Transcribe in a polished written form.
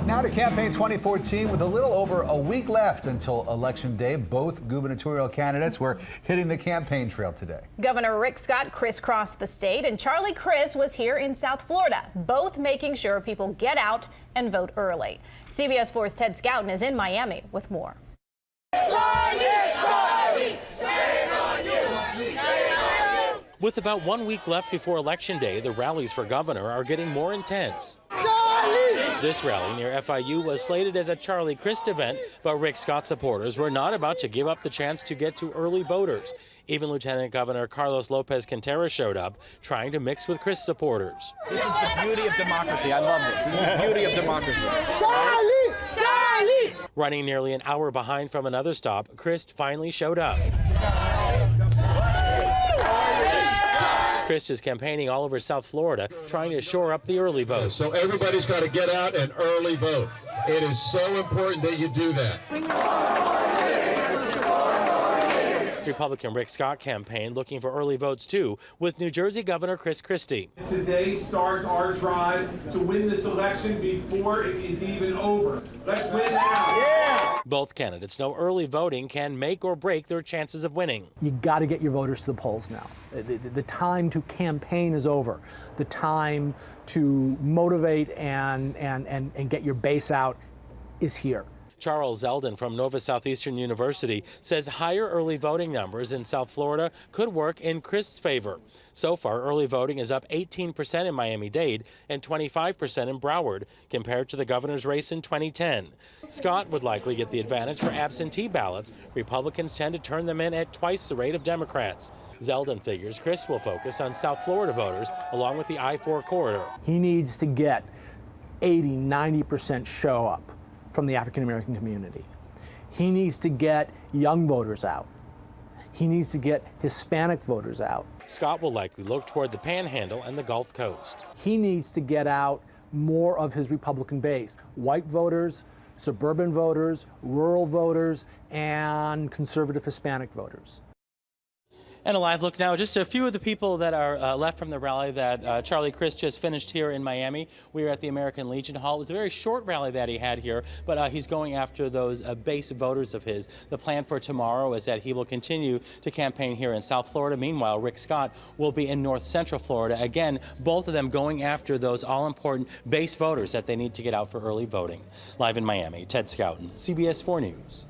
Now to campaign 2014 with a little over a week left until Election Day. Both gubernatorial candidates were hitting the campaign trail today. Governor Rick Scott crisscrossed the state and Charlie Crist was here in South Florida, both making sure people get out and vote early. CBS 4's Ted Scouten is in Miami with more. With about 1 week left before Election Day, the rallies for governor are getting more intense. This rally near FIU was slated as a Charlie Crist event, but Rick Scott supporters were not about to give up the chance to get to early voters. Even Lieutenant Governor Carlos Lopez Quintero showed up, trying to mix with Crist supporters. This is the beauty of democracy. I love this. This is the beauty of democracy. Charlie! Charlie! Running nearly an hour behind from another stop, Crist finally showed up. Crist is campaigning all over South Florida, trying to shore up the early vote. So everybody's got to get out and early vote. It is so important that you do that. Republican Rick Scott campaign looking for early votes too, with New Jersey Governor Chris Christie. Today starts our drive to win this election before it is even over. Let's win now. Yeah! Both candidates know early voting can make or break their chances of winning. You got to get your voters to the polls now. The time to campaign is over. The time to motivate and get your base out is here. Charles Zeldin from Nova Southeastern University says higher early voting numbers in South Florida could work in Crist's favor. So far, early voting is up 18% in Miami-Dade and 25% in Broward compared to the governor's race in 2010. Scott would likely get the advantage for absentee ballots. Republicans tend to turn them in at twice the rate of Democrats. Zeldin figures Crist will focus on South Florida voters along with the I-4 corridor. He needs to get 80–90% show up from the African-American community. He needs to get young voters out. He needs to get Hispanic voters out. Scott will likely look toward the Panhandle and the Gulf Coast. He needs to get out more of his Republican base, white voters, suburban voters, rural voters, and conservative Hispanic voters. And a live look now, just a few of the people that are left from the rally that Charlie Crist just finished here in Miami. We were at the American Legion Hall. It was a very short rally that he had here, but he's going after those base voters of his. The plan for tomorrow is that he will continue to campaign here in South Florida. Meanwhile, Rick Scott will be in North Central Florida. Again, both of them going after those all-important base voters that they need to get out for early voting. Live in Miami, Ted Scouten, CBS 4 News.